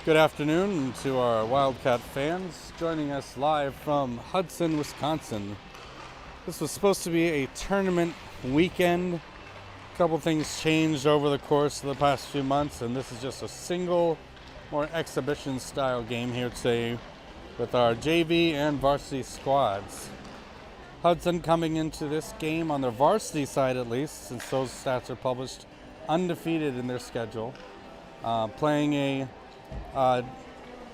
Good afternoon to our Wildcat fans joining us live from Hudson, Wisconsin. This was supposed to be a tournament weekend. A couple things changed over the course of the past few months, and this is just a single, more exhibition style game here today with our JV and varsity squads. Hudson coming into this game on their varsity side, at least, since those stats are published, undefeated in their schedule, playing a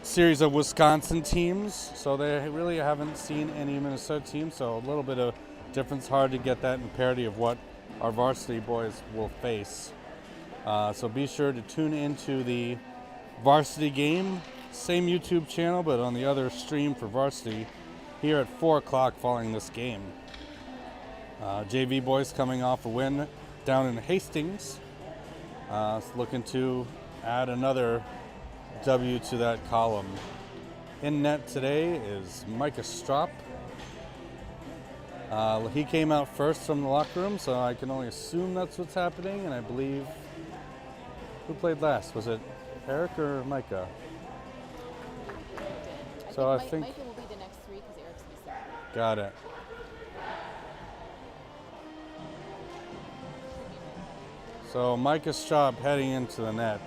series of Wisconsin teams, so they really haven't seen any Minnesota teams, so a little bit of difference. Hard to get that in parity of what our varsity boys will face. So be sure to tune into the varsity game, same YouTube channel, but on the other stream for varsity here at 4 o'clock following this game. JV boys coming off a win down in Hastings, looking to add another W to that column. In net today is Micah Strop. He came out first from the locker room, so I can only assume that's what's happening. And I believe, who played last? Was it Eric or Micah? So I think Micah will be the next three because Eric's the second. Got it. So Micah Strop heading into the net.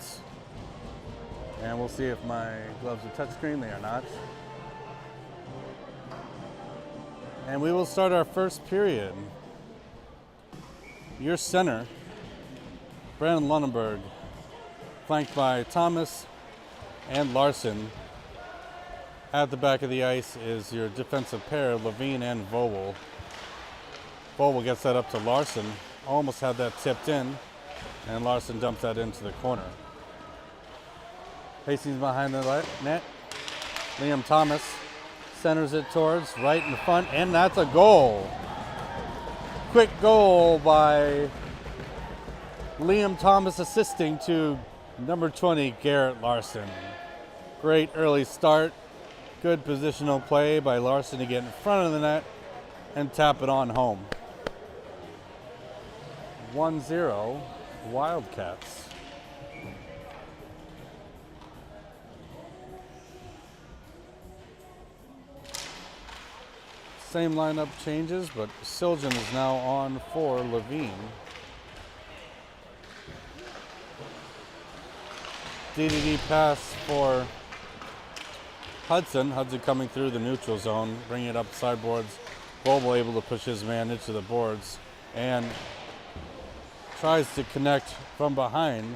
And we'll see if my gloves are touchscreen. They are not. And we will start our first period. Your center, Brandon Lunenberg, flanked by Thomas and Larson. At the back of the ice is your defensive pair, Levine and Vogel. Vogel gets that up to Larson. Almost had that tipped in, and Larson dumps that into the corner. Hastings behind the net. Liam Thomas centers it towards right in the front, and that's a goal. Quick goal by Liam Thomas assisting to number 20, Garrett Larson. Great early start. Good positional play by Larson to get in front of the net and tap it on home. 1-0 Wildcats. Same lineup changes, but Siljan is now on for Levine. DDD pass for Hudson. Hudson coming through the neutral zone, bringing it up sideboards. Bobo able to push his man into the boards and tries to connect from behind.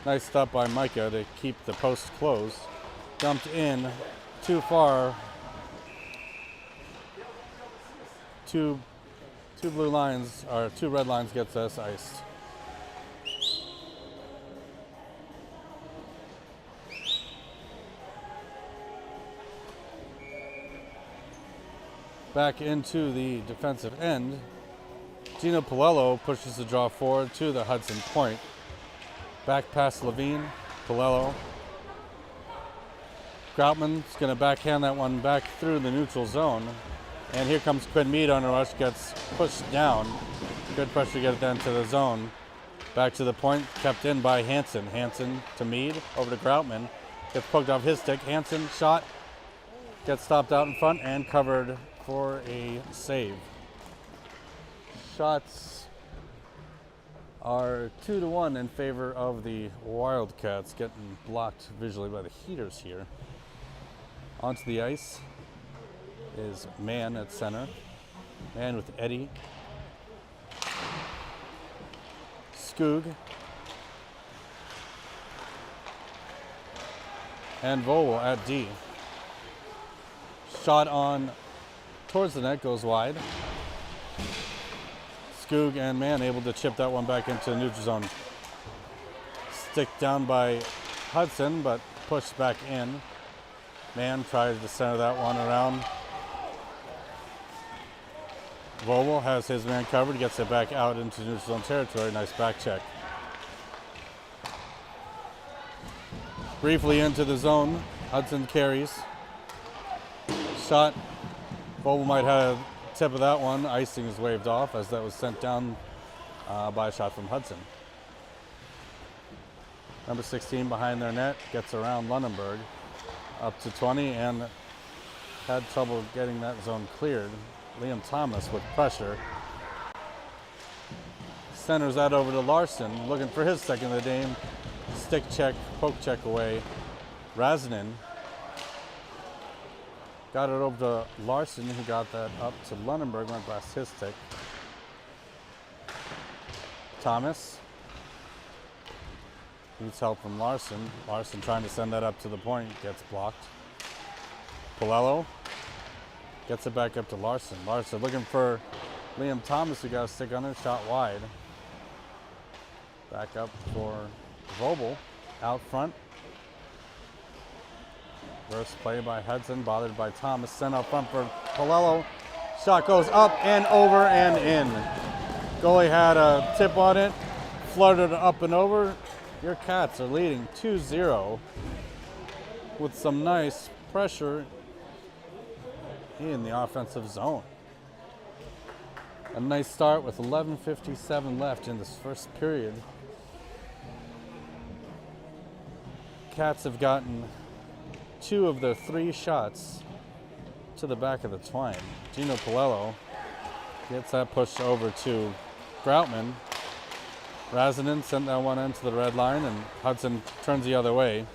Nice stop by Micah to keep the post closed. Dumped in too far. Two blue lines, or two red lines gets us iced. Back into the defensive end. Gino Palello pushes the draw forward to the Hudson point. Back past Levine, Palello. Groutman's going to backhand that one back through the neutral zone. And here comes Quinn Mead on a rush, gets pushed down. Good pressure to get it down to the zone. Back to the point, kept in by Hansen. Hansen to Mead, over to Groutman. Gets poked off his stick. Hansen shot, gets stopped out in front and covered for a save. Shots are 2-1 in favor of the Wildcats, getting blocked visually by the Heaters here. Onto the ice is Mann at center. Mann with Eddie. Skoog. And Vogel at D. Shot on towards the net, goes wide. Skoog and Mann able to chip that one back into the neutral zone. Stick down by Hudson, but pushed back in. Mann tries to center that one around. Vogel has his man covered, gets it back out into neutral zone territory. Nice back check. Briefly into the zone, Hudson carries. Shot, Vogel might have a tip of that one. Icing is waved off as that was sent down by a shot from Hudson. Number 16 behind their net, gets around Lunenburg up to 20 and had trouble getting that zone cleared. Liam Thomas with pressure. Centers that over to Larson, looking for his second of the game. Stick check, poke check away. Razanen got it over to Larson, who got that up to Lunenburg, went past his stick. Thomas needs help from Larson. Larson trying to send that up to the point, gets blocked. Polello gets it back up to Larson. Larson looking for Liam Thomas, who got a stick under, shot wide. Back up for Vogel, out front. First play by Hudson, bothered by Thomas, sent out front for Polello. Shot goes up and over and in. Goalie had a tip on it, flirted up and over. Your Cats are leading 2-0 with some nice pressure in the offensive zone. A nice start with 11:57 left in this first period. Cats have gotten 2 of their 3 shots to the back of the twine. Gino Polello gets that pushed over to Groutman. Razanen sent that one into the red line, and Hudson turns the other way.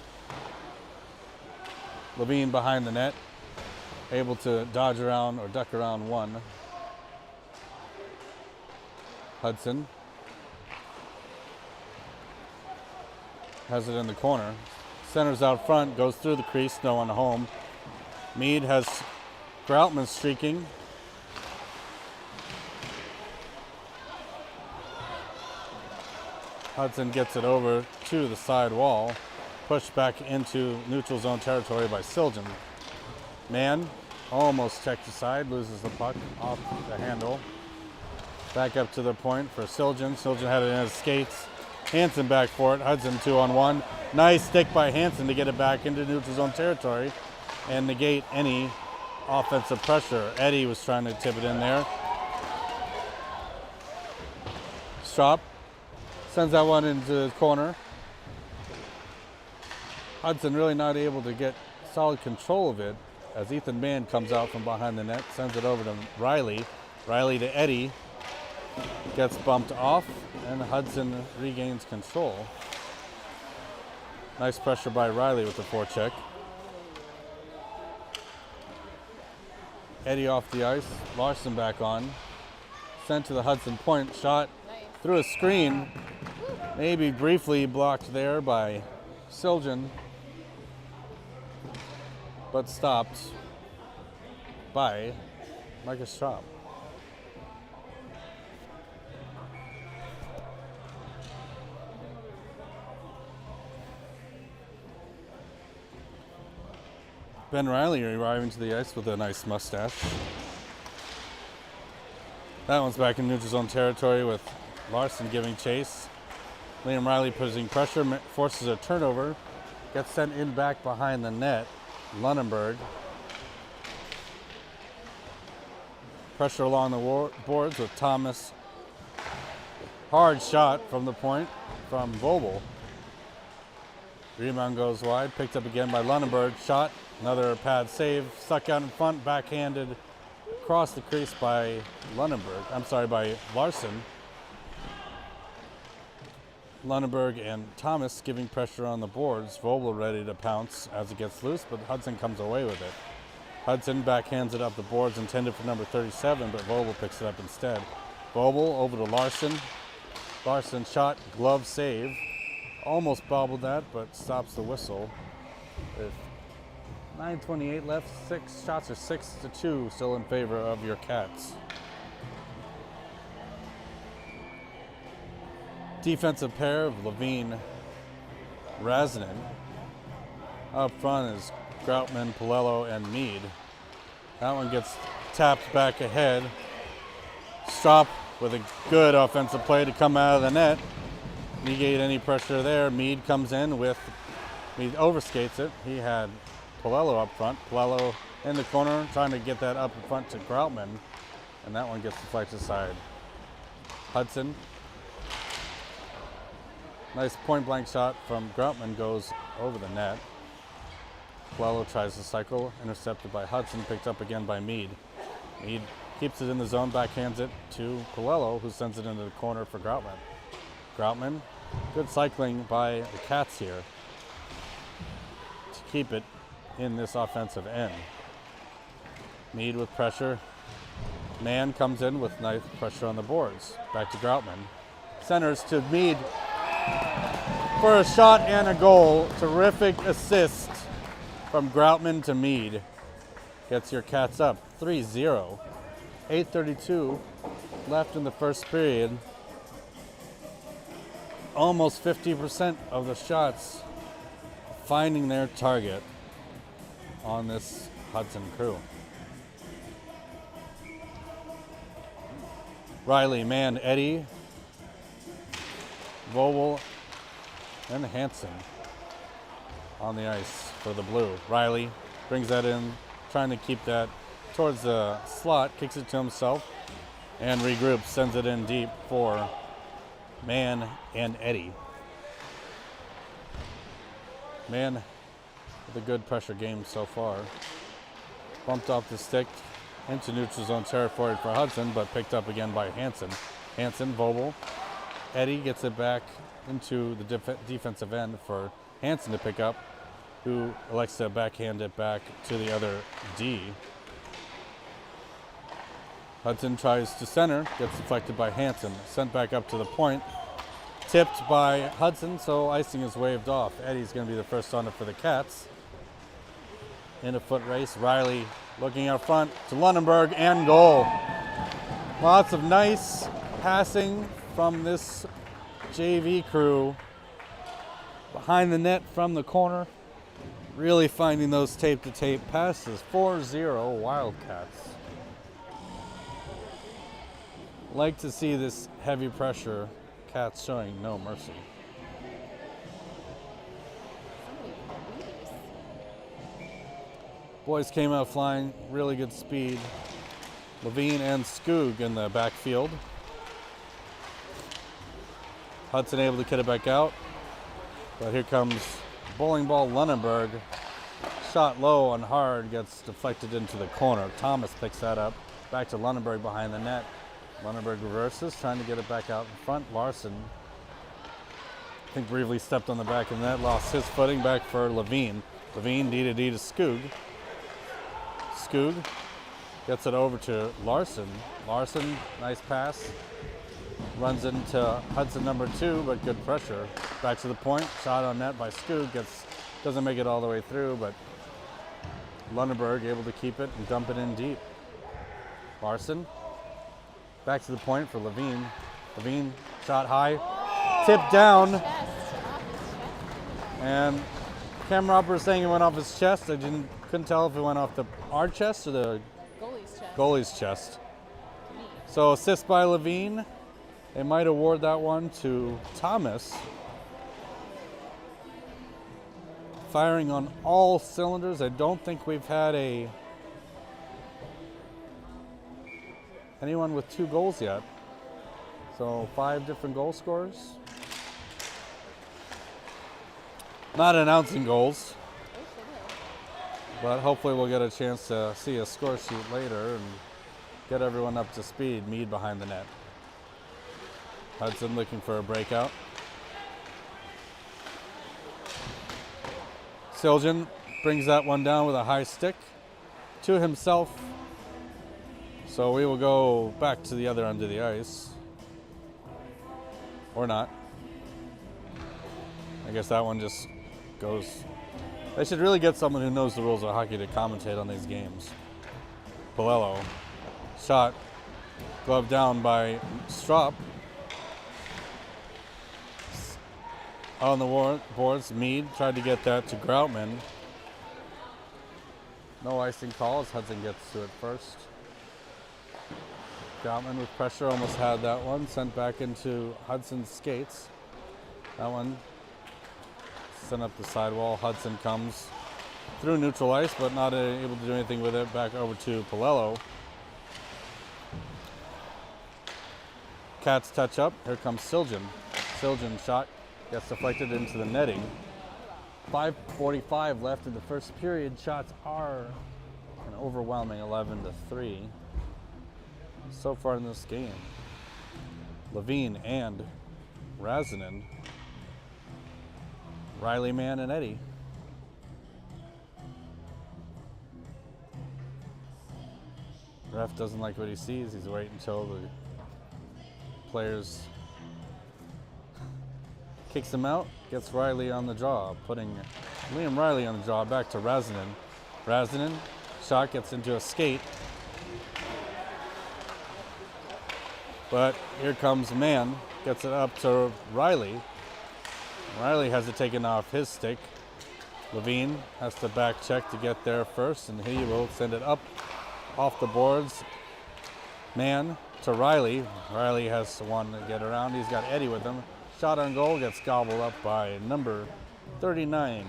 Levine behind the net, able to dodge around or duck around one. Hudson has it in the corner. Centers out front, goes through the crease, no one home. Mead has Groutman streaking. Hudson gets it over to the side wall, pushed back into neutral zone territory by Siljan. Mann almost checked aside, loses the puck off the handle. Back up to the point for Siljan. Siljan had it in his skates. Hansen back for it. Hudson 2-on-1. Nice stick by Hansen to get it back into neutral zone territory and negate any offensive pressure. Eddie was trying to tip it in there. Strop sends that one into the corner. Hudson really not able to get solid control of it as Ethan Mann comes out from behind the net, sends it over to Riley. Riley to Eddie. Gets bumped off, and Hudson regains control. Nice pressure by Riley with the forecheck. Eddie off the ice, Larson back on. Sent to the Hudson point, shot through a screen. Maybe briefly blocked there by Siljan, but stopped by Micah Strop. Ben Riley arriving to the ice with a nice mustache. That one's back in neutral zone territory with Larson giving chase. Liam Riley putting pressure, forces a turnover, gets sent in back behind the net. Lunenburg. Pressure along the boards with Thomas. Hard shot from the point from Vogel. Rebound goes wide, picked up again by Lunenburg. Shot, another pad save, stuck out in front, backhanded across the crease by by Larson. Lunenburg and Thomas giving pressure on the boards. Vogel ready to pounce as it gets loose, but Hudson comes away with it. Hudson backhands it up the boards, intended for number 37, but Vogel picks it up instead. Vogel over to Larson. Larson shot, glove save. Almost bobbled that, but stops the whistle. With 9:28 left, 6 shots are 6-2, still in favor of your Cats. Defensive pair of Levine, Razanen. Up front is Groutman, Polello, and Mead. That one gets tapped back ahead. Strop with a good offensive play to come out of the net. Negate any pressure there. Mead comes in Mead overskates it. He had Polello up front. Polello in the corner trying to get that up in front to Groutman. And that one gets deflected aside. Hudson Nice point blank shot from Groutman goes over the net. Polello tries to cycle, intercepted by Hudson, picked up again by Mead. Mead keeps it in the zone, backhands it to Polello, who sends it into the corner for Groutman. Groutman, good cycling by the Cats here to keep it in this offensive end. Mead with pressure. Mann comes in with nice pressure on the boards. Back to Groutman. Centers to Mead for a shot and a goal. Terrific assist from Groutman to Mead. Gets your Cats up 3-0. 8:32 left in the first period. Almost 50% of the shots finding their target on this Hudson crew. Riley, Mann, Eddie, Vogel, and Hansen on the ice for the blue. Riley brings that in, trying to keep that towards the slot, kicks it to himself, and regroups, sends it in deep for Mann and Eddie. Mann with a good pressure game so far. Bumped off the stick into neutral zone territory for Hudson, but picked up again by Hansen. Hansen, Vogel. Eddie gets it back into the defensive end for Hansen to pick up, who elects to backhand it back to the other D. Hudson tries to center, gets deflected by Hansen, sent back up to the point, tipped by Hudson, so icing is waved off. Eddie's going to be the first on it for the Cats. In a foot race, Riley looking out front to Lunenburg and goal. Lots of nice passing from this JV crew behind the net from the corner. Really finding those tape-to-tape passes. 4-0 Wildcats. Like to see this heavy pressure. Cats showing no mercy. Boys came out flying, really good speed. Levine and Skoog in the backfield. Hudson able to get it back out. But here comes bowling ball Lunenburg. Shot low and hard, gets deflected into the corner. Thomas picks that up. Back to Lunenburg behind the net. Lunenburg reverses, trying to get it back out in front. Larson, I think, briefly stepped on the back of the net, lost his footing. Back for Levine. Levine D to Skoog. Skoog gets it over to Larson. Larson, nice pass. Runs into Hudson number 2, but good pressure. Back to the point, shot on net by Skoog. Doesn't make it all the way through, but Lunenburg able to keep it and dump it in deep. Larson, back to the point for Levine. Levine, shot high, tipped down. And camera operator is saying it went off his chest. Couldn't tell if it went off our chest or the goalie's chest. So assist by Levine. They might award that one to Thomas. Firing on all cylinders. I don't think we've had anyone with 2 goals yet. So 5 different goal scorers. Not announcing goals, but hopefully we'll get a chance to see a score sheet later and get everyone up to speed. Mead behind the net. Hudson looking for a breakout. Siljan brings that one down with a high stick to himself. So we will go back to the other end of the ice. Or not. I guess that one just goes. They should really get someone who knows the rules of hockey to commentate on these games. Polello. Shot. Glove down by Strop. On the boards, Mead tried to get that to Groutman. No icing call as Hudson gets to it first. Groutman with pressure almost had that one. Sent back into Hudson's skates. That one sent up the sidewall. Hudson comes through neutral ice, but not able to do anything with it. Back over to Polello. Cats touch up. Here comes Siljan. Siljan shot Gets deflected into the netting. 5:45 left in the first period. Shots are an overwhelming 11-3 so far in this game. Levine and Razinen. Riley, Mann, and Eddie. Ref doesn't like what he sees. He's waiting until the players kicks him out, gets Riley on the draw, putting Liam Riley on the draw. Back to Razinen. Razinen, shot gets into a skate. But here comes Mann, gets it up to Riley. Riley has it taken off his stick. Levine has to back check to get there first, and he will send it up off the boards. Mann to Riley. Riley has one to get around. He's got Eddie with him. Shot on goal gets gobbled up by number 39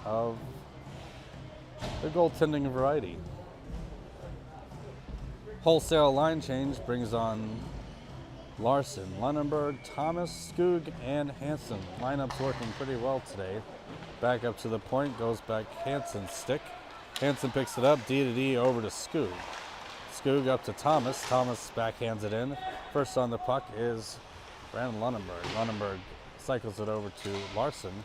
of the goaltending variety. Wholesale line change brings on Larson, Lunenburg, Thomas, Skoog, and Hansen. Lineup's working pretty well today. Back up to the point, goes back Hansen's stick. Hansen picks it up, D to D over to Skoog. Skoog up to Thomas. Thomas backhands it in. First on the puck is Brandon Lunenburg. Lunenburg cycles it over to Larson.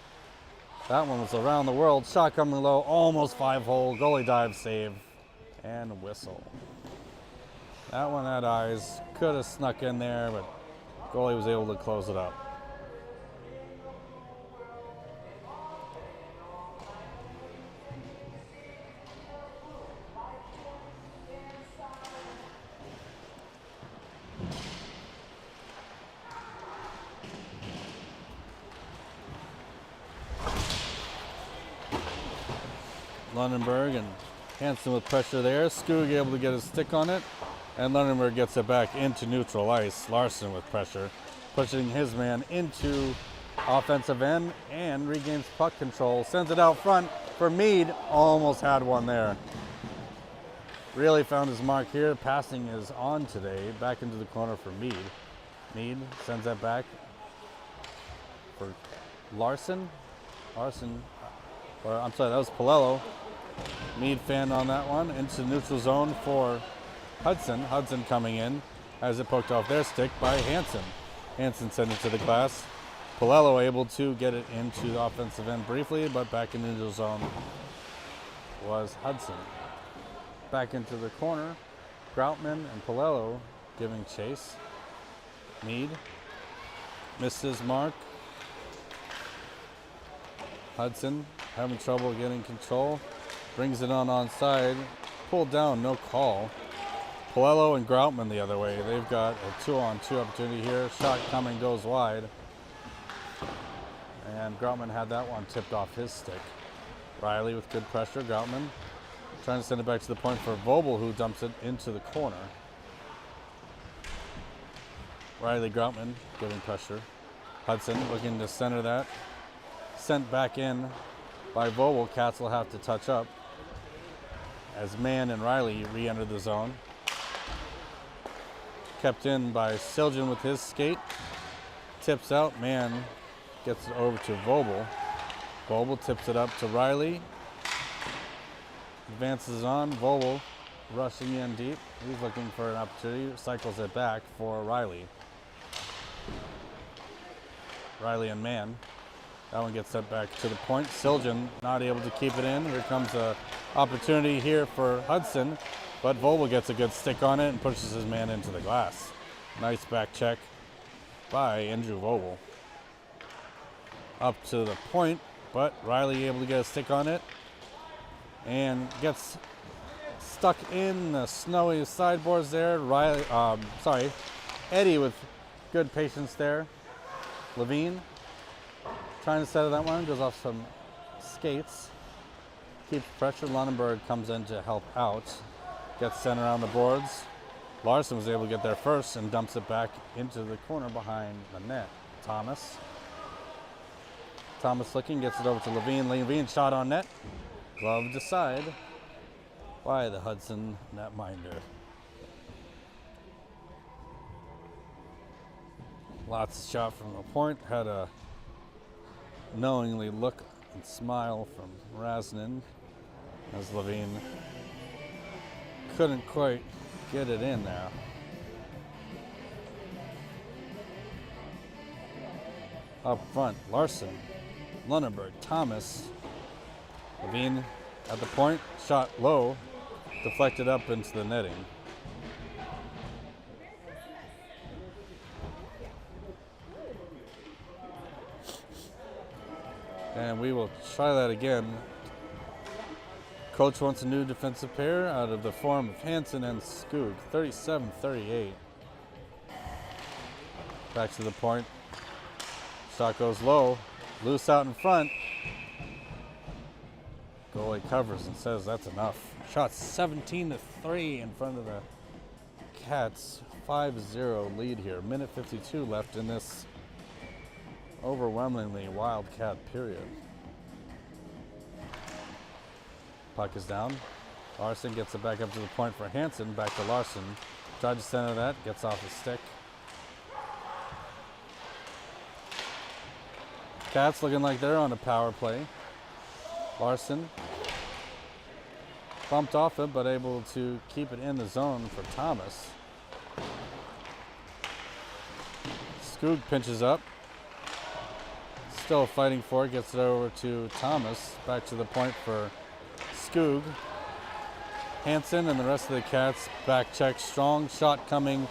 That one was around the world. Shot coming low, almost 5-hole. Goalie dive save and whistle. That one had eyes. Could have snuck in there, but goalie was able to close it up. Lunenburg and Hansen with pressure there. Skoog able to get his stick on it, and Lunenburg gets it back into neutral ice. Larson with pressure, pushing his man into offensive end and regains puck control. Sends it out front for Mead. Almost had one there. Really found his mark here. Passing is on today. Back into the corner for Mead. Mead sends that back for Larson. I'm sorry, that was Palello. Mead fan on that one. Into neutral zone for Hudson. Hudson coming in. Has it poked off their stick by Hansen. Hansen sent it to the glass. Palello able to get it into the offensive end briefly, but back in the neutral zone was Hudson. Back into the corner. Groutman and Palello giving chase. Mead missed his mark. Hudson having trouble getting control. Brings it on onside. Pulled down, no call. Palello and Groutman the other way. They've got a 2-on-2 opportunity here. Shot coming, goes wide. And Groutman had that one tipped off his stick. Riley with good pressure. Groutman trying to send it back to the point for Vobel, who dumps it into the corner. Riley, Groutman giving pressure. Hudson looking to center that. Sent back in by Vogel. Cats will have to touch up as Mann and Riley re-enter the zone. Kept in by Siljan with his skate. Tips out. Mann gets it over to Vogel. Vogel tips it up to Riley. Advances on. Vogel rushing in deep. He's looking for an opportunity. Cycles it back for Riley. Riley and Mann. That one gets sent back to the point. Siljan not able to keep it in. Here comes an opportunity here for Hudson, but Vogel gets a good stick on it and pushes his man into the glass. Nice back check by Andrew Vogel. Up to the point, but Riley able to get a stick on it and gets stuck in the snowy sideboards there. Eddie with good patience there. Levine trying to settle that one, goes off some skates. Keeps pressure. Lunenburg comes in to help out. Gets sent around the boards. Larson was able to get there first and dumps it back into the corner behind the net. Thomas looking, gets it over to Levine. Levine shot on net. Gloved aside by the Hudson netminder. Lots of shot from the point. Had a knowingly look and smile from Rasnin as Levine couldn't quite get it in there. Up front, Larson, Lunenburg, Thomas. Levine at the point, shot low, deflected up into the netting. And we will try that again. Coach wants a new defensive pair out of the form of Hansen and Skoog, 37-38. Back to the point. Shot goes low, loose out in front. Goalie covers and says that's enough. Shot 17-3 in front of the Cats. 5-0 lead here. Minute 52 left in this overwhelmingly Wildcat period. Puck is down. Larson gets it back up to the point for Hansen. Back to Larson. Tried to center that. Gets off his stick. Cats looking like they're on a power play. Larson bumped off it, but able to keep it in the zone for Thomas. Skoog pinches up. Still fighting for it. Gets it over to Thomas. Back to the point for Skoog. Hansen and the rest of the Cats back check. Strong shot coming.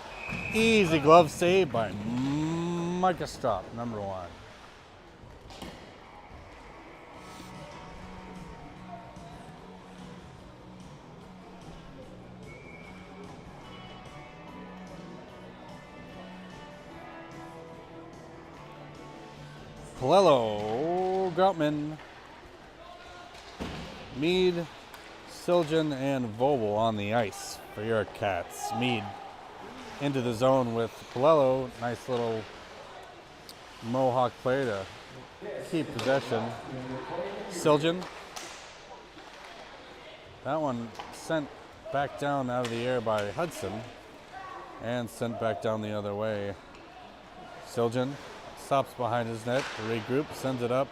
Easy glove save by Micah Strop, number 1. Palello, Groutman, Mead, Siljan, and Vogel on the ice for your Cats. Mead into the zone with Palello. Nice little Mohawk play to keep possession. Siljan. That one sent back down out of the air by Hudson and sent back down the other way. Siljan stops behind his net to regroup, sends it up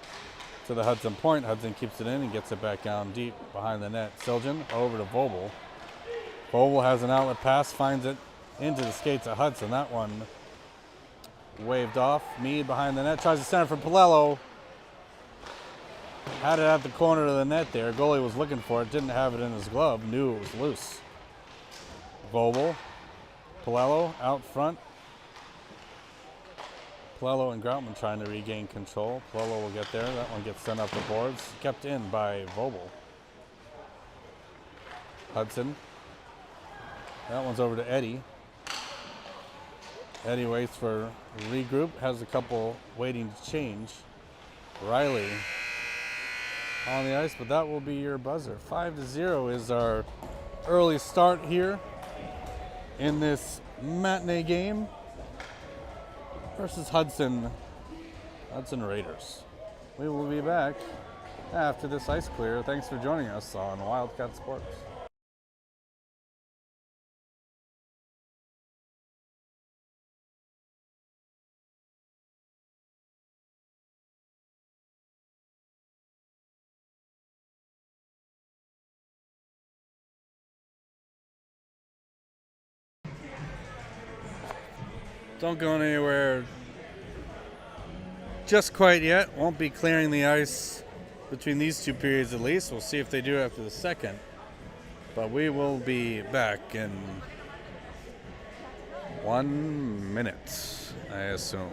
to the Hudson point. Hudson keeps it in and gets it back down deep behind the net. Siljan over to Vogel. Vogel has an outlet pass, finds it into the skates of Hudson. That one waved off. Mead behind the net, tries to center for Palello. Had it at the corner of the net there. Goalie was looking for it, didn't have it in his glove, knew it was loose. Vogel, Palello out front. Palello and Groutman trying to regain control. Palello will get there. That one gets sent up the boards. Kept in by Vogel. Hudson. That one's over to Eddie. Eddie waits for regroup. Has a couple waiting to change. Riley on the ice, but that will be your buzzer. 5-0 is our early start here in this matinee game versus Hudson Raiders. We will be back after this ice clear. Thanks for joining us on Wildcat Sports. Don't go anywhere just quite yet. Won't be clearing the ice between these two periods at least. We'll see if they do after the second. But we will be back in 1 minute, I assume.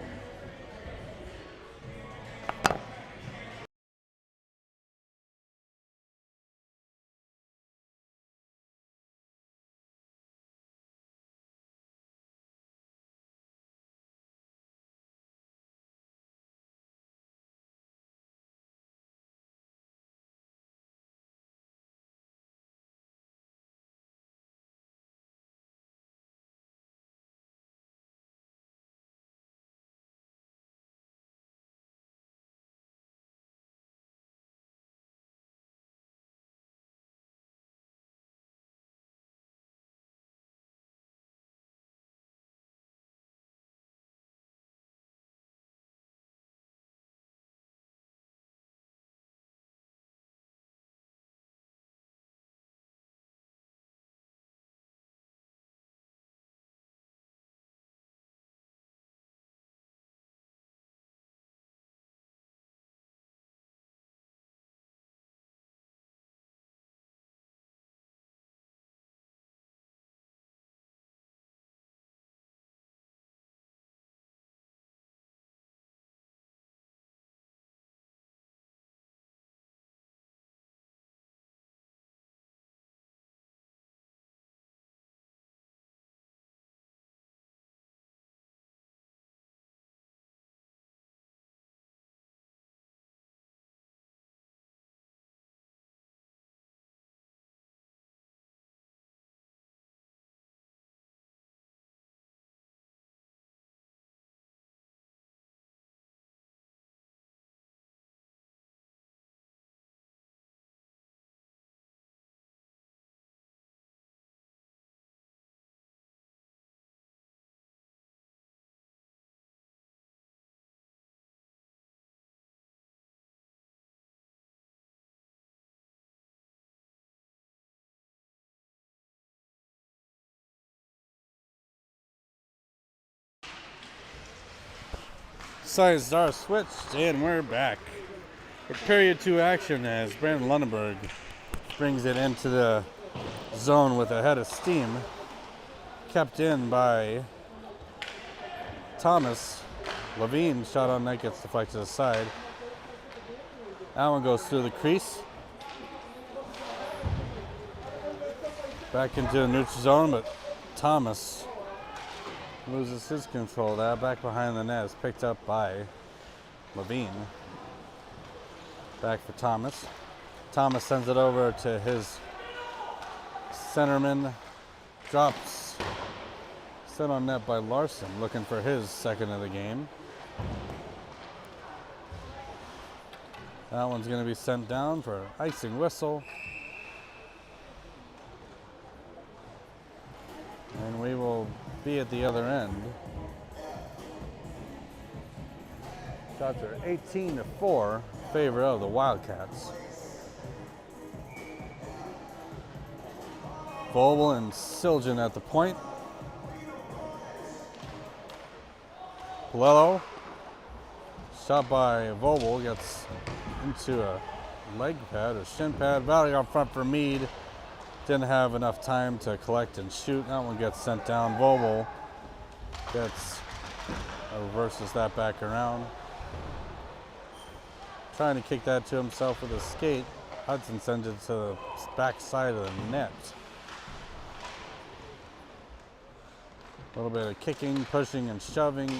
Sides are switched, and we're back. For period 2 action as Brandon Lunenburg brings it into the zone with a head of steam. Kept in by Thomas. Levine shot on net gets deflected to the side. That one goes through the crease. Back into the neutral zone, but Thomas loses his control. That back behind the net is picked up by Levine. Back for Thomas. Thomas sends it over to his centerman. Drops. Set on net by Larson, looking for his second of the game. That one's going to be sent down for icing whistle. And we will be at the other end. Shots are 18-4 in favor of the Wildcats. Vogel and Siljan at the point. Palello, shot by Vogel, gets into a leg pad or shin pad. Valley up front for Meade. Didn't have enough time to collect and shoot. That one gets sent down. Vogel reverses that back around. Trying to kick that to himself with a skate. Hudson sends it to the back side of the net. A little bit of kicking, pushing, and shoving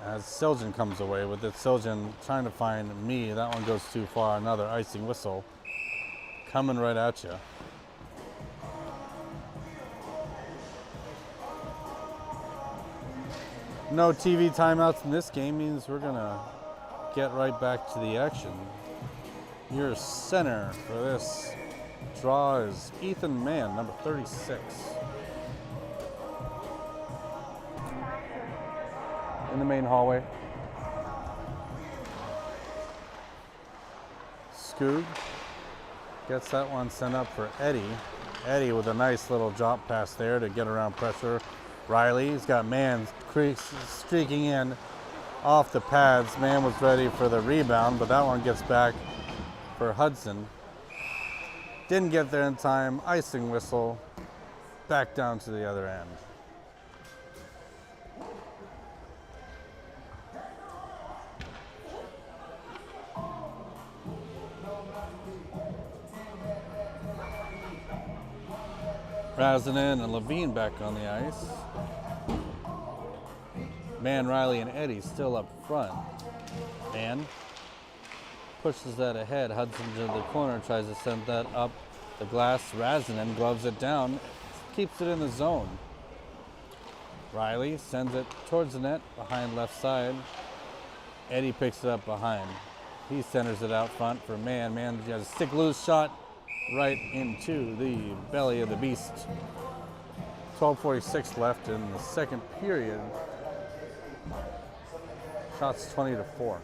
as Siljan comes away with it. Siljan trying to find me. That one goes too far. Another icing whistle coming right at you. No TV timeouts in this game means we're going to get right back to the action. Your center for this draw is Ethan Mann, number 36. In the main hallway. Skoog gets that one sent up for Eddie. Eddie with a nice little drop pass there to get around pressure. Riley's got Mann streaking in off the pads. Mann was ready for the rebound, but that one gets back for Hudson. Didn't get there in time. Icing whistle. Back down to the other end. Razanen and Levine back on the ice. Mann, Riley, and Eddie still up front. Mann pushes that ahead. Hudson to the corner, tries to send that up the glass. Razanen gloves it down, keeps it in the zone. Riley sends it towards the net, behind left side. Eddie picks it up behind. He centers it out front for Mann. Mann has a stick loose shot right into the belly of the beast. 12:46 left in the second period. Shots 20-4.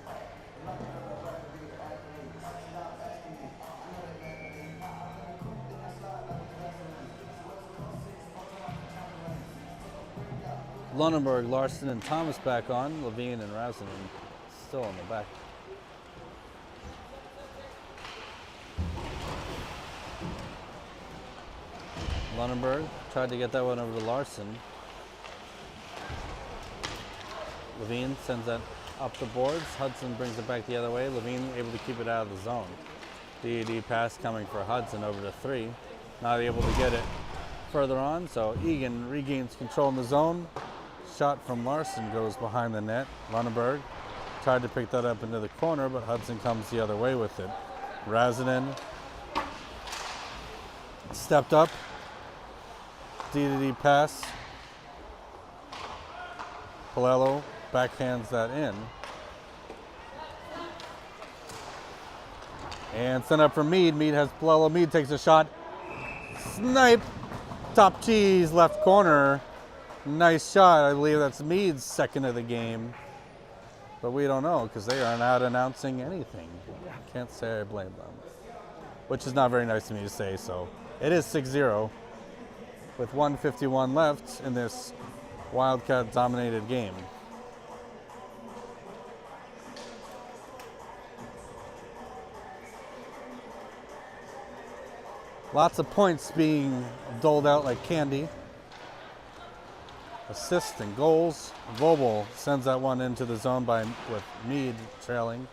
Lunenburg, Larson, and Thomas back on. Levine and Razanen still on the back. Lunenburg tried to get that one over to Larson. Levine sends that up the boards. Hudson brings it back the other way. Levine able to keep it out of the zone. DAD pass coming for Hudson over to 3. Not able to get it further on, so Eagan regains control in the zone. Shot from Larson goes behind the net. Lunenburg tried to pick that up into the corner, but Hudson comes the other way with it. Razanen stepped up. D pass. Palello backhands that in. And sent up for Meade. Meade has Palello. Meade takes a shot. Snipe. Top cheese, left corner. Nice shot. I believe that's Meade's second of the game. But we don't know because they are not announcing anything. Can't say I blame them. Which is not very nice of me to say, so it is 6-0 with 1:51 left in this Wildcat-dominated game. Lots of points being doled out like candy. Assists and goals. Vobel sends that one into the zone with Mead trailing.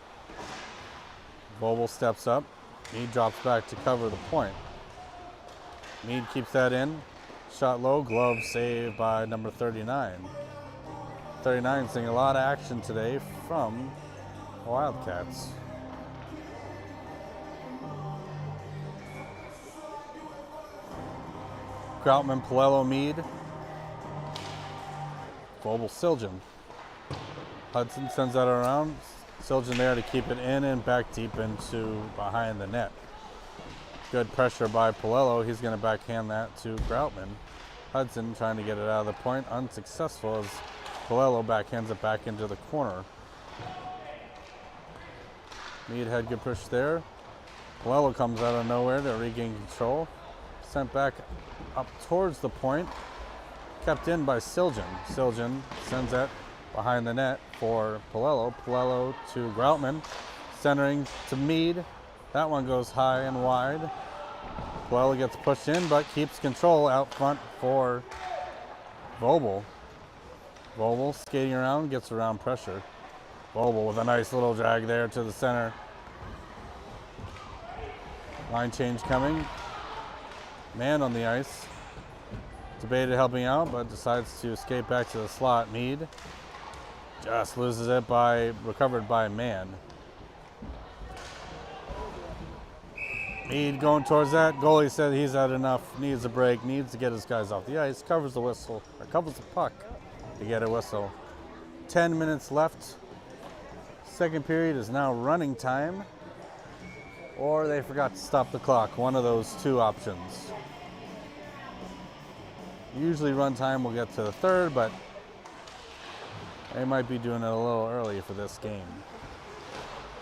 Vobel steps up. Mead drops back to cover the point. Mead keeps that in. Shot low, glove saved by number 39. 39 seeing a lot of action today from Wildcats. Groutman, Palello, Mead. Vobel, Siljan. Hudson sends that around. Siljan there to keep it in and back deep into behind the net. Good pressure by Palello. He's going to backhand that to Groutman. Hudson trying to get it out of the point. Unsuccessful as Palello backhands it back into the corner. Mead had good push there. Palello comes out of nowhere to regain control. Sent back up towards the point. Kept in by Siljan. Siljan sends that behind the net for Palello. Palello to Groutman. Centering to Mead. That one goes high and wide. Palello gets pushed in but keeps control out front for Vobel. Vobel skating around, gets around pressure. Vobel with a nice little drag there to the center. Line change coming. Man on the ice. Debated helping out, but decides to skate back to the slot. Mead just loses it recovered by Man. Mead going towards that. Goalie said he's had enough, needs a break, needs to get his guys off the ice. Covers the whistle, or covers the puck to get a whistle. 10 minutes left. Second period is now running time. Or they forgot to stop the clock. One of those two options. Usually run time will get to the third, but they might be doing it a little early for this game.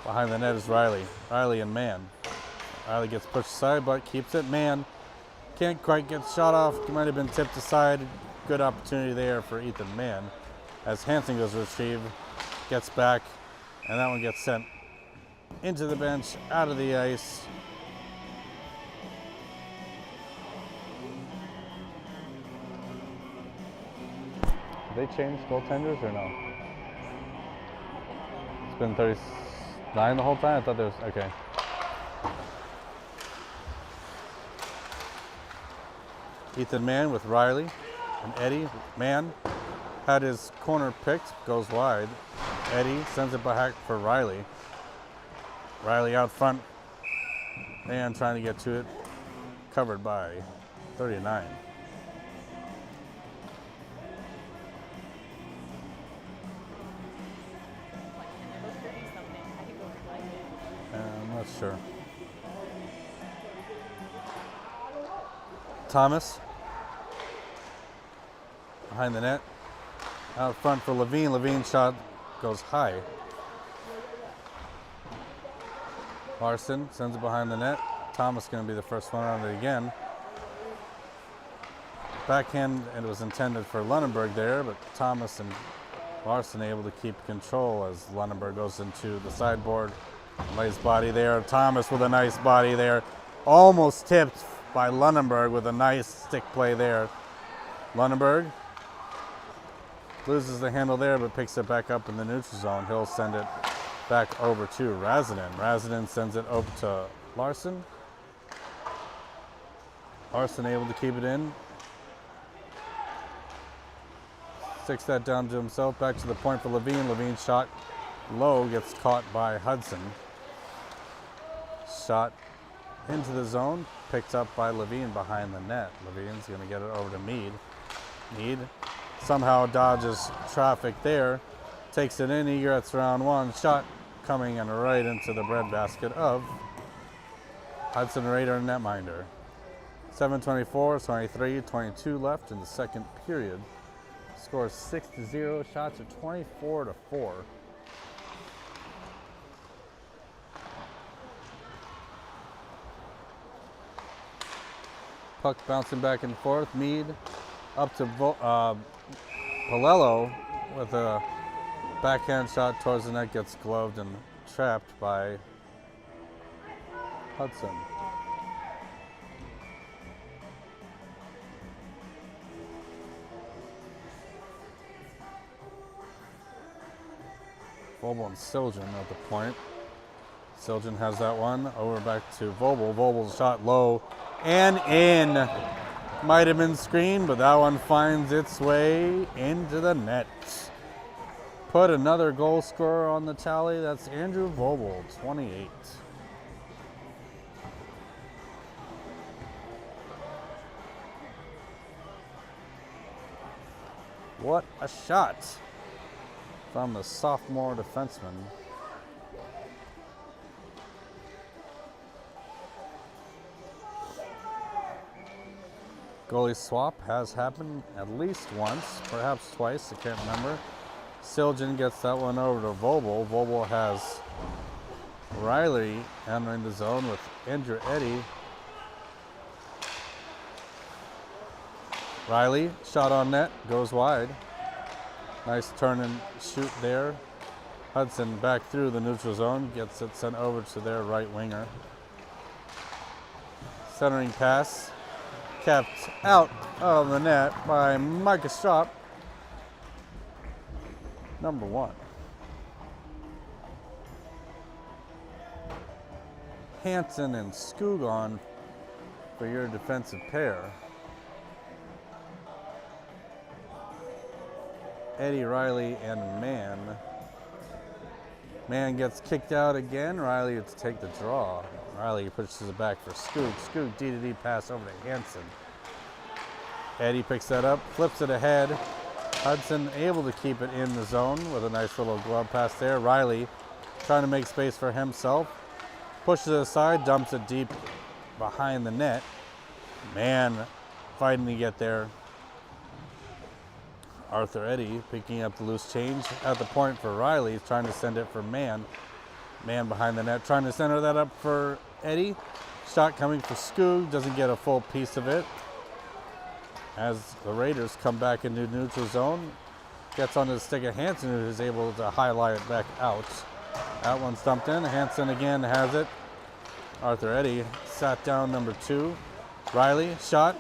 Behind the net is Riley. Riley and Man. Riley gets pushed aside, but keeps it. Man can't quite get shot off. He might have been tipped aside. Good opportunity there for Ethan Mann. As Hansen goes to retrieve, gets back, and that one gets sent into the bench, out of the ice. Did they change goaltenders or no? It's been 39 the whole time? I thought there was, okay. Ethan Mann with Riley and Eddie. Mann had his corner picked, goes wide. Eddie sends it back for Riley. Riley out front. Mann trying to get to it. Covered by 39. I'm not sure. Thomas behind the net. Out front for Levine. Levine's shot goes high. Larson sends it behind the net. Thomas going to be the first one on it again. Backhand, and it was intended for Lunenburg there, but Thomas and Larson able to keep control as Lunenburg goes into the sideboard. Nice body there. Thomas with a nice body there. Almost tipped by Lunenburg with a nice stick play there. Lunenburg loses the handle there, but picks it back up in the neutral zone. He'll send it back over to Razinen. Razinen sends it over to Larson. Larson able to keep it in. Sticks that down to himself. Back to the point for Levine. Levine's shot low, gets caught by Hudson. Shot into the zone, picked up by Levine behind the net. Levine's going to get it over to Mead. Mead somehow dodges traffic there, takes it in. Egrets round one. Shot coming and right into the breadbasket of Hudson Raider netminder. 7:24, 23, 22 left in the second period. Score 6-0. Shots are 24-4. Puck bouncing back and forth. Mead up to Palello with a backhand shot towards the net, gets gloved and trapped by Hudson. Vogel and Siljan at the point. Siljan has that one. Over back to Vogel. Vogel's shot low and in. Might have been screened, but that one finds its way into the net. Put another goal scorer on the tally. That's Andrew Vogel, 28. What a shot from the sophomore defenseman. Goalie swap has happened at least once, perhaps twice, I can't remember. Siljan gets that one over to Vogel. Vogel has Riley entering the zone with Andrew Eddy. Riley, shot on net, goes wide. Nice turn and shoot there. Hudson back through the neutral zone, gets it sent over to their right winger. Centering pass, kept out of the net by Micah Strop. Number 1. Hansen and Skugon for your defensive pair. Eddie, Riley, and Mann. Mann gets kicked out again. Riley to take the draw. Riley pushes it back for Skoog. Skoog D-to-D pass over to Hansen. Eddie picks that up, flips it ahead. Hudson able to keep it in the zone with a nice little glove pass there. Riley trying to make space for himself. Pushes it aside, dumps it deep behind the net. Mann fighting to get there. Arthur Eddy picking up the loose change at the point for Riley. He's trying to send it for Mann. Mann behind the net, trying to center that up for Eddy. Shot coming for Skoog, doesn't get a full piece of it. As the Raiders come back into neutral zone, gets onto the stick of Hansen, who is able to highlight it back out. That one's dumped in. Hansen again has it. Arthur Eddy sat down, number 2. Riley, shot.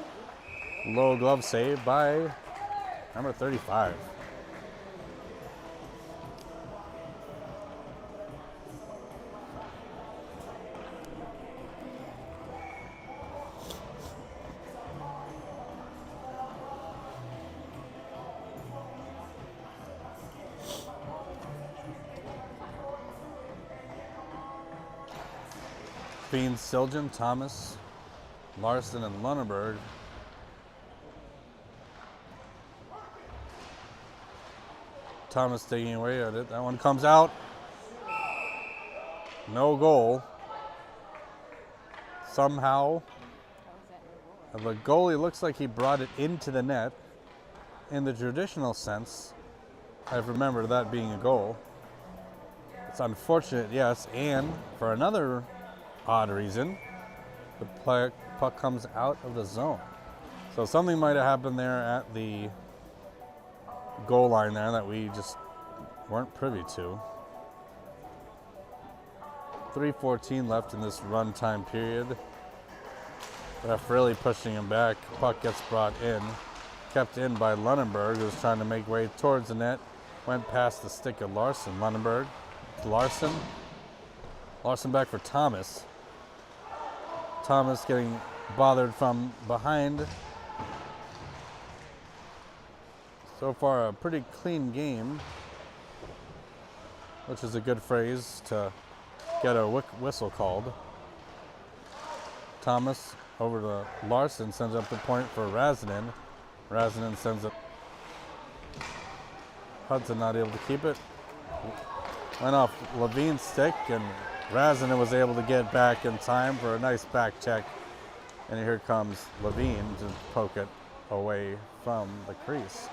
Low glove save by number 35. Beans, Siljan, Thomas, Larson, and Lunenburg. Thomas taking away at it. That one comes out. No goal. Somehow, the goalie looks like he brought it into the net. In the traditional sense, I've remembered that being a goal. It's unfortunate, yes, and for another odd reason, the puck comes out of the zone. So something might have happened there at the goal line there that we just weren't privy to. 3:14 left in this run time period. Ref really pushing him back. Puck gets brought in. Kept in by Lunenburg, who's trying to make way towards the net. Went past the stick of Larson. Lunenburg to Larson. Larson back for Thomas. Thomas getting bothered from behind. So far, a pretty clean game, which is a good phrase to get a whistle called. Thomas over to Larson, sends up the point for Razanen. Razanen sends it. Hudson not able to keep it. Went off Levine's stick, and Razanen was able to get back in time for a nice back check. And here comes Levine to poke it away from the crease.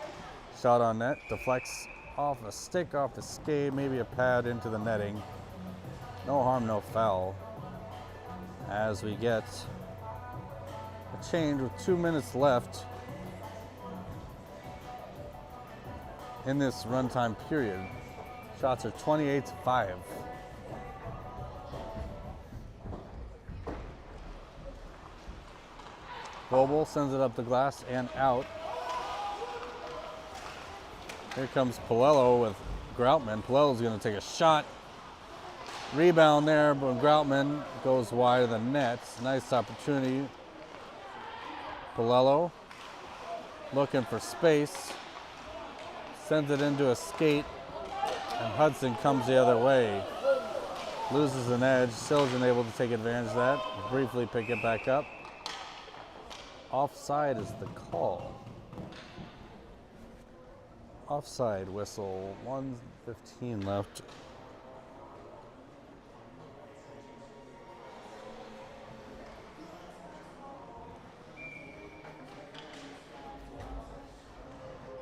Shot on net, deflects off a stick, off the skate, maybe a pad into the netting. No harm, no foul. As we get a change with 2 minutes left in this runtime period. Shots are 28-5. Vogel sends it up the glass and out. Here comes Palello with Groutman. Palello's going to take a shot. Rebound there, but Groutman goes wide of the net. Nice opportunity. Palello looking for space. Sends it into a skate, and Hudson comes the other way. Loses an edge, still isn't able to take advantage of that. Briefly pick it back up. Offside is the call. Offside whistle, 1:15 left.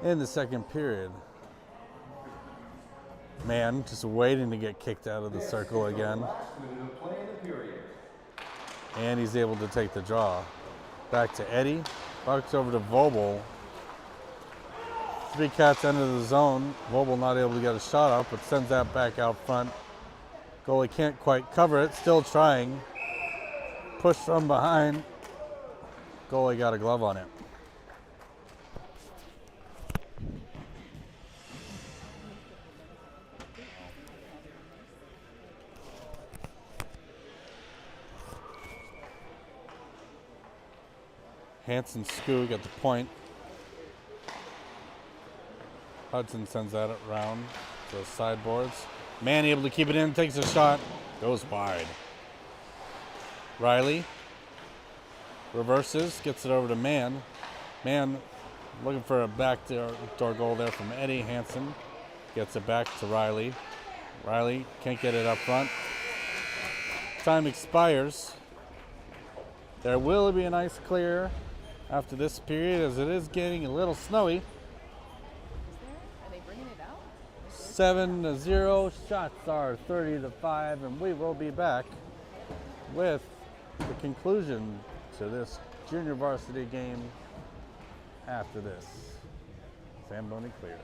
In the second period. Man, just waiting to get kicked out of the circle again. And he's able to take the draw. Back to Eddie. Bucks over to Vobel. Three Cats enter the zone. Vobel not able to get a shot up, but sends that back out front. Goalie can't quite cover it. Still trying. Push from behind. Goalie got a glove on it. Hanson Skoog at the point. Hudson sends that around to the sideboards. Man able to keep it in, takes a shot, goes wide. Riley reverses, gets it over to Mann. Mann looking for a backdoor goal there from Eddie. Hanson gets it back to Riley. Riley can't get it up front. Time expires. There will be an ice clear after this period, as it is getting a little snowy. Is there? Are they bringing it out? 7-0. Shots are 30-5, and we will be back with the conclusion to this junior varsity game after this. Zamboni clear.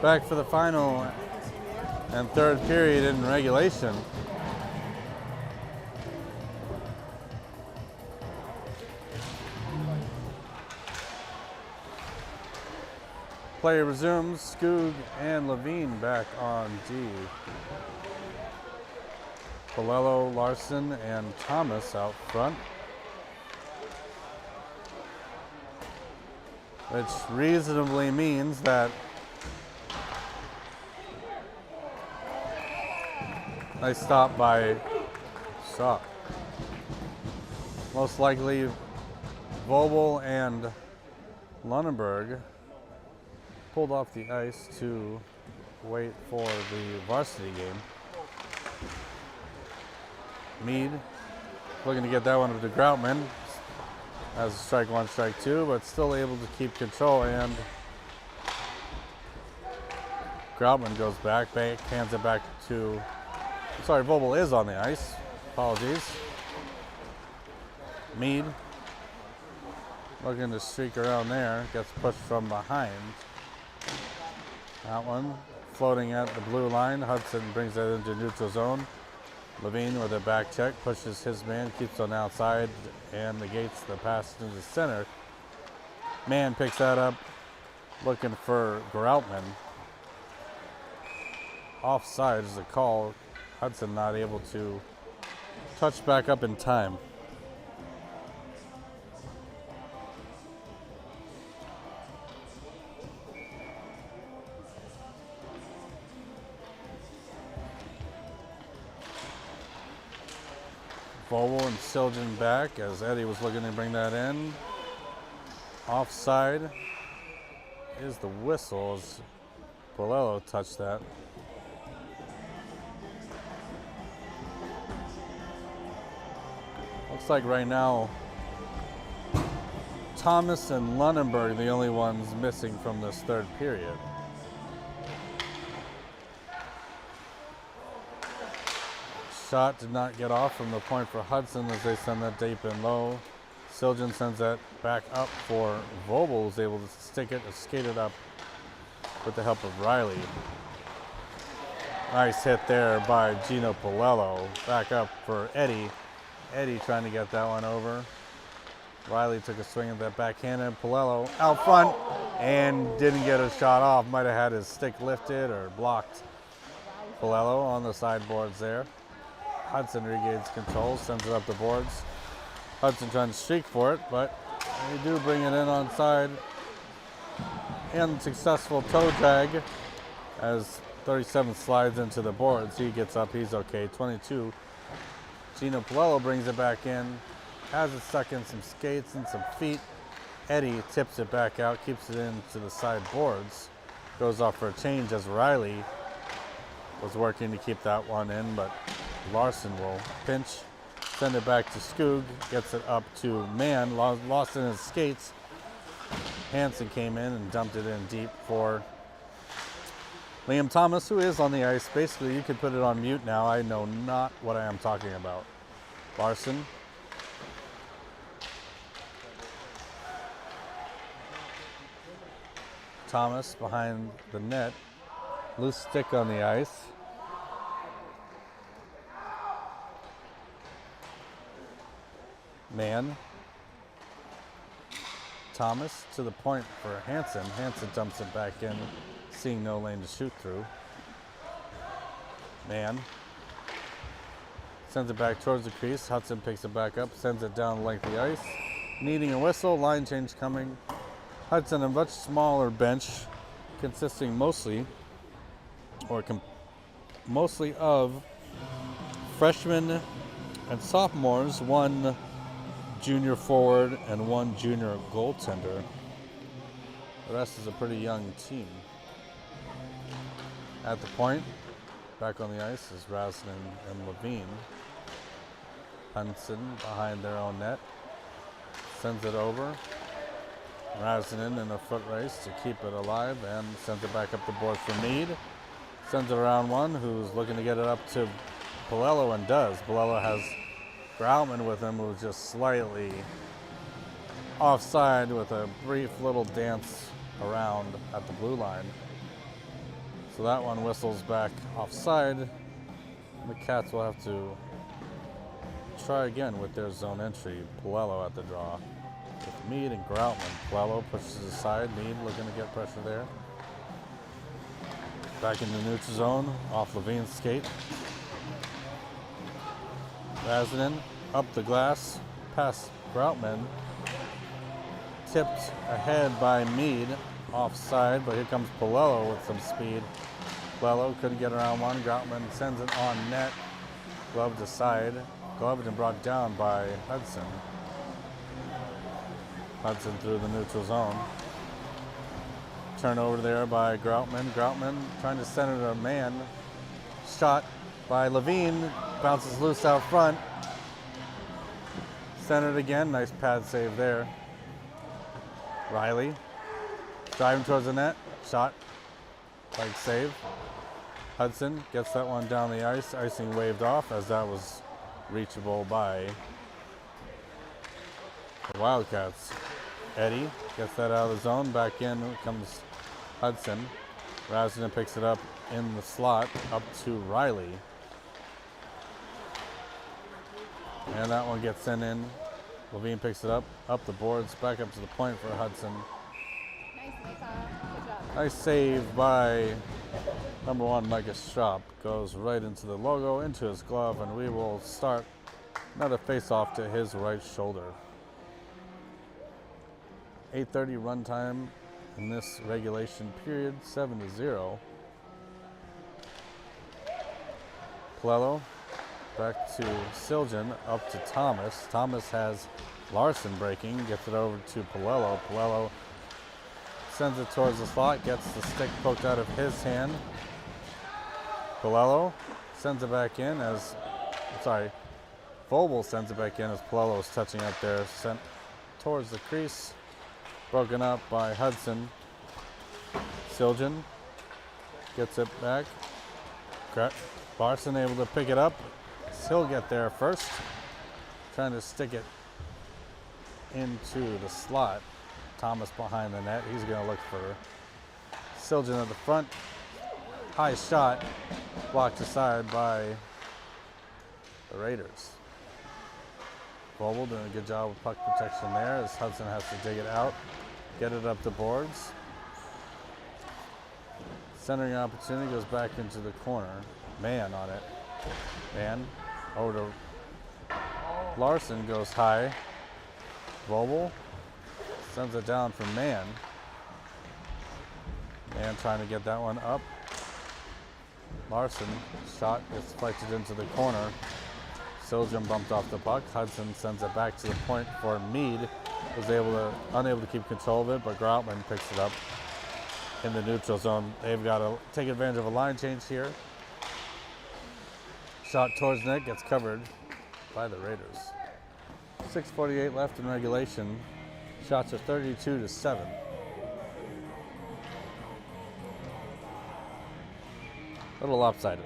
Back for the final and third period in regulation. Play resumes. Skoog and Levine back on D. Polello, Larson, and Thomas out front. Which reasonably means that nice stop by Shaw. Most likely Vobel and Lunenburg pulled off the ice to wait for the varsity game. Mead looking to get that one up to Groutman as a strike one, strike two, but still able to keep control, and Groutman goes back, hands it back to, sorry, Vobel is on the ice, apologies. Mead looking to streak around there, gets pushed from behind. That one floating at the blue line. Hudson brings that into neutral zone. Levine with a back check, pushes his man, keeps on outside, and negates the pass into the center. Man picks that up, looking for Groutman. Offside is a call. Hudson not able to touch back up in time. Vogel and Siljan back as Eddie was looking to bring that in. Offside is the whistle as Polello touched that. Looks like right now Thomas and Lunenburg the only ones missing from this third period. Shot did not get off from the point for Hudson as they send that deep and low. Siljan sends that back up for Vobel, who's able to stick it, skate it up with the help of Riley. Nice hit there by Gino Polello. Back up for Eddie. Eddie trying to get that one over. Riley took a swing at that backhanded. Polello out front and didn't get a shot off. Might have had his stick lifted or blocked. Polello on the sideboards there. Hudson regains control, sends it up the boards. Hudson trying to streak for it, but they do bring it in on side. And successful toe drag as 37 slides into the boards. He gets up, he's okay. 22. Gino Polello brings it back in, has it stuck in some skates and some feet. Eddie tips it back out, keeps it into the side boards. Goes off for a change as Riley was working to keep that one in, but Larson will pinch, send it back to Skoog, gets it up to Man, lost in his skates. Hansen came in and dumped it in deep for Liam Thomas, who is on the ice. Basically, you could put it on mute now. I know not what I am talking about. Larson. Thomas behind the net. Loose stick on the ice. Man. Thomas to the point for Hansen. Hansen dumps it back in, seeing no lane to shoot through. Man. Sends it back towards the crease. Hudson picks it back up, sends it down the length of the ice. Needing a whistle, line change coming. Hudson, a much smaller bench, consisting mostly of freshmen and sophomores, one junior forward and one junior goaltender. The rest is a pretty young team. At the point, back on the ice is Raskin and Levine. Hudson behind their own net. Sends it over. Raskin in a foot race to keep it alive and sends it back up the board for Mead. Sends it around one who's looking to get it up to Polello and does. Polello has Groutman with him, who's just slightly offside with a brief little dance around at the blue line. So that one whistles back offside. The Cats will have to try again with their zone entry. Palello at the draw with Mead and Groutman. Palello pushes aside. Mead looking to get pressure there. Back in the neutral zone, off Levine's skate. Razinen up the glass, past Groutman. Tipped ahead by Mead, offside, but here comes Palello with some speed. Palello couldn't get around one. Groutman sends it on net. Gloved aside. Gloved and brought down by Hudson. Hudson through the neutral zone. Turnover there by Groutman. Groutman trying to center a man. Shot by Levine. Bounces loose out front. Centered again. Nice pad save there. Riley driving towards the net. Shot. Like save. Hudson gets that one down the ice. Icing waved off as that was reachable by the Wildcats. Eddie gets that out of the zone. Back in comes Hudson. Razinen picks it up in the slot up to Riley. And that one gets sent in. Levine picks it up the boards, back up to the point for Hudson. Nice, Good job. Nice save by number 1, Micah Schrapp. Goes right into the logo, into his glove, and we will start another face-off to his right shoulder. 8:30 run time in this regulation period, 7-0. Palello back to Siljan, up to Thomas. Thomas has Larson breaking, gets it over to Palello. Palello sends it towards the slot, gets the stick poked out of his hand. Palello sends it back in as, Vogel sends it back in as Palello is touching up there, sent towards the crease. Broken up by Hudson. Siljan gets it back. Larson able to pick it up. He'll get there first. Trying to stick it into the slot. Thomas behind the net. He's going to look for Siljan at the front. High shot. Blocked aside by the Raiders. Vogel doing a good job with puck protection there as Hudson has to dig it out. Get it up the boards. Centering opportunity goes back into the corner. Man on it. Man over to Larson, goes high. Vogel sends it down for Man. Man trying to get that one up. Larson shot gets deflected into the corner. Siljan bumped off the puck. Hudson sends it back to the point for Mead. Was unable to keep control of it, but Groutman picks it up in the neutral zone. They've got to take advantage of a line change here. Shot towards net, gets covered by the Raiders. 6:48 left in regulation. Shots are 32-7. A little lopsided.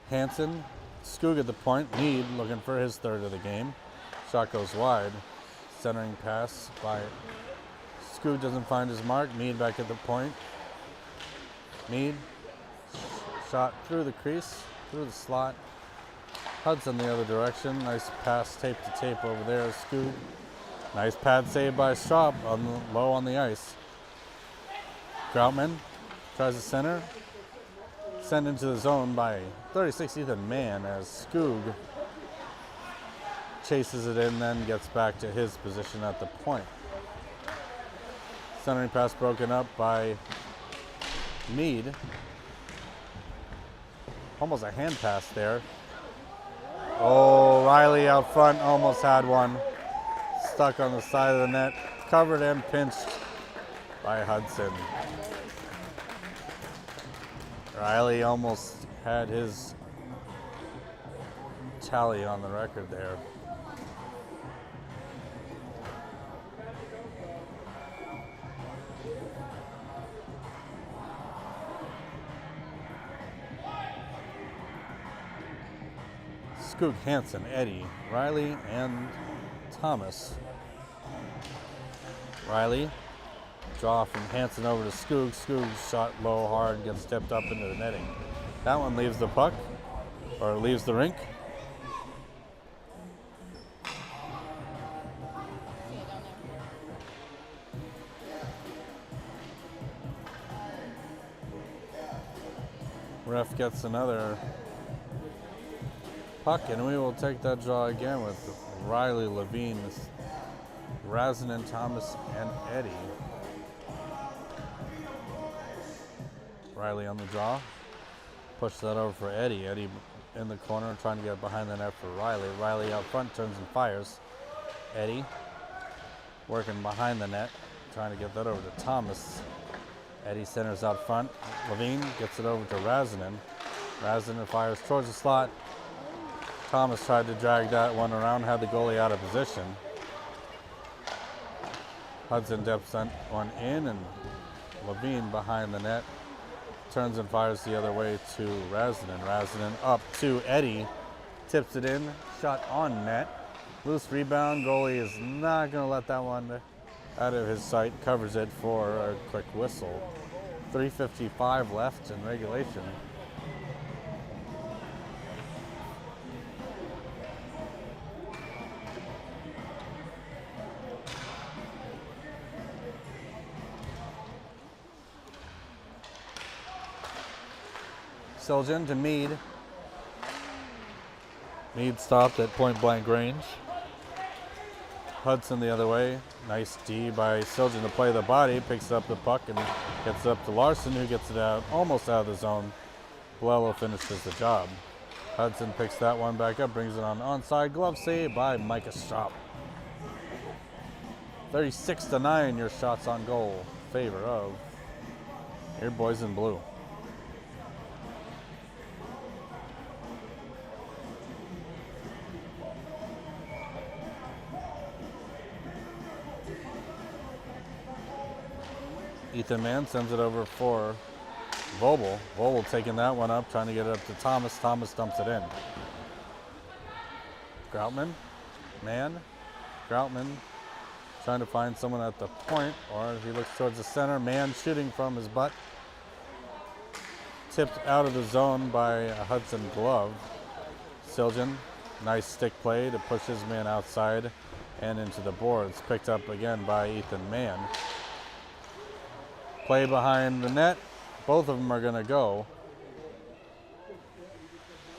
Hansen, Skoog at the point. Mead looking for his third of the game. Shot goes wide. Centering pass by Skoog doesn't find his mark. Mead back at the point. Mead shot through the crease, through the slot. Hudson the other direction. Nice pass tape to tape over there. Skoog. Nice pad save by Schraub low on the ice. Groutman tries to center. Sent into the zone by 36 Ethan Mann as Skoog chases it in, then gets back to his position at the point. Centering pass broken up by Mead. Almost a hand pass there. Oh, Riley out front almost had one. Stuck on the side of the net. Covered and pinched by Hudson. Riley almost had his tally on the record there. Skoog, Hansen, Eddie, Riley, and Thomas. Riley Draw from Hanson over to Skoog. Skoog shot low, hard, gets tipped up into the netting. That one leaves the puck, or leaves the rink. Ref gets another puck, and we will take that draw again with Riley, Levine, Razanen, Thomas, and Eddie. Riley on the draw. Push that over for Eddie. Eddie in the corner trying to get behind the net for Riley. Riley out front turns and fires. Eddie working behind the net, trying to get that over to Thomas. Eddie centers out front. Levine gets it over to Razanen. Razanen fires towards the slot. Thomas tried to drag that one around, had the goalie out of position. Hudson dips that one in, and Levine behind the net. Turns and fires the other way to Razanen. Razanen up to Eddie. Tips it in. Shot on net. Loose rebound. Goalie is not going to let that one out of his sight. Covers it for a quick whistle. 3:55 left in regulation. Siljan to Mead. Mead stopped at point blank range. Hudson the other way. Nice D by Siljan to play the body. Picks up the puck and gets it up to Larson, who gets it out, almost out of the zone. Blello finishes the job. Hudson picks that one back up, brings it on onside. Glove save by Micah Straub. 36-9, your shots on goal. Favor of your boys in blue. Ethan Mann sends it over for Vobel. Vobel taking that one up, trying to get it up to Thomas. Thomas dumps it in. Groutman, Mann, Groutman trying to find someone at the point, or he looks towards the center. Mann shooting from his butt. Tipped out of the zone by a Hudson glove. Siljan, nice stick play to push his man outside and into the boards. Picked up again by Ethan Mann. Play behind the net. Both of them are going to go.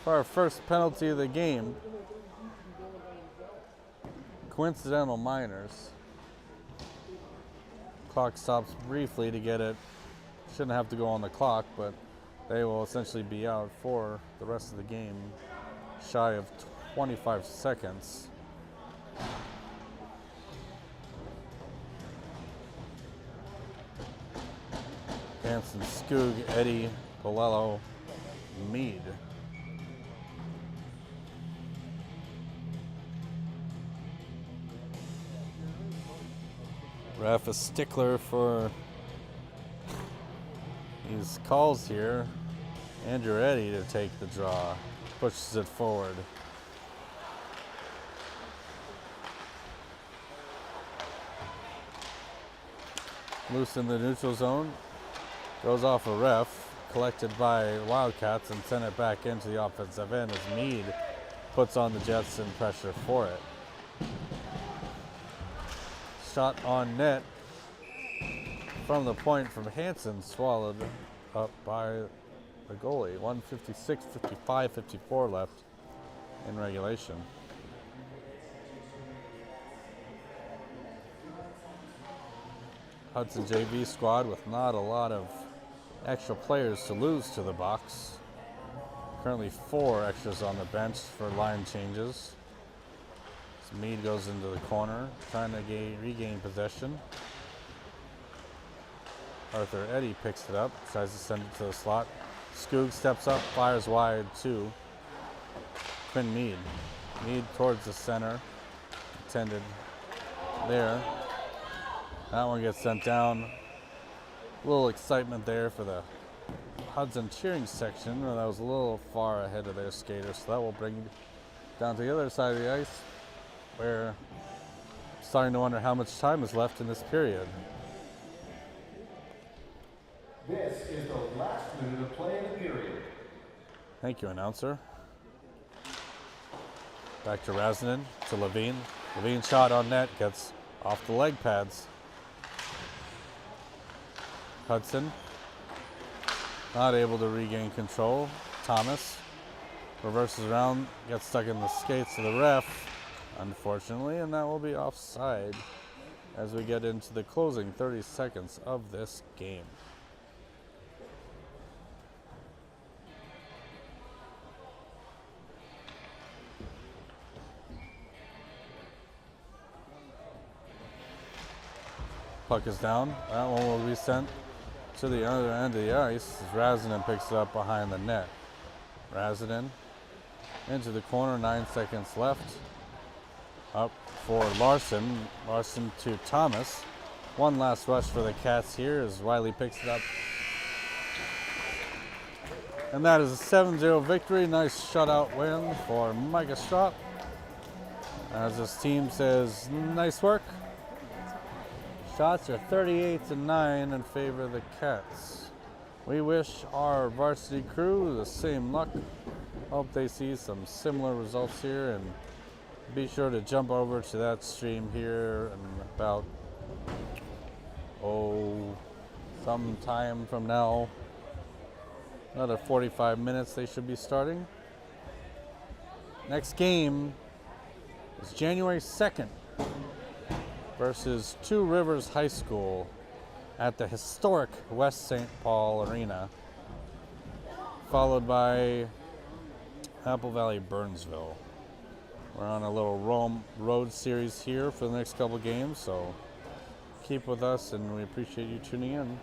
For our first penalty of the game, coincidental minors. Clock stops briefly to get it. Shouldn't have to go on the clock, but they will essentially be out for the rest of the game, shy of 25 seconds. Hanson, Skoog, Eddie, Blello, Mead. Ref a stickler for these calls here. Andrew Eddy to take the draw. Pushes it forward. Loose in the neutral zone. Goes off a ref, collected by Wildcats and sent it back into the offensive end as Mead puts on the Jets and pressure for it. Shot on net from the point from Hanson, swallowed up by the goalie. 1:56, 55, 54 left in regulation. Hudson JV squad with not a lot of extra players to lose to the box. Currently 4 extras on the bench for line changes. So Mead goes into the corner, trying to regain possession. Arthur Eddy picks it up, tries to send it to the slot. Skoog steps up, fires wide to Quinn Mead. Mead towards the center, intended there. That one gets sent down. A little excitement there for the Hudson cheering section. That was a little far ahead of their skaters, so that will bring down to the other side of the ice, where I'm starting to wonder how much time is left in this period. This is the last minute of play in the period. Thank you, announcer. Back to Razinin, to Levine. Levine shot on net, gets off the leg pads. Hudson, not able to regain control. Thomas reverses around, gets stuck in the skates of the ref, unfortunately, and that will be offside as we get into the closing 30 seconds of this game. Puck is down. That one will be sent to the other end of the ice as Razinin picks it up behind the net. Razinin into the corner, 9 seconds left. Up for Larson. Larson to Thomas. One last rush for the Cats here as Wiley picks it up. And that is a 7-0 victory. Nice shutout win for Micah Strop. As his team says, nice work. Shots are 38-9 in favor of the Cats. We wish our varsity crew the same luck. Hope they see some similar results here, and be sure to jump over to that stream here in about, some time from now. Another 45 minutes they should be starting. Next game is January 2nd. Versus Two Rivers High School at the historic West St. Paul Arena, followed by Apple Valley Burnsville. We're on a little road series here for the next couple games, so keep with us and we appreciate you tuning in.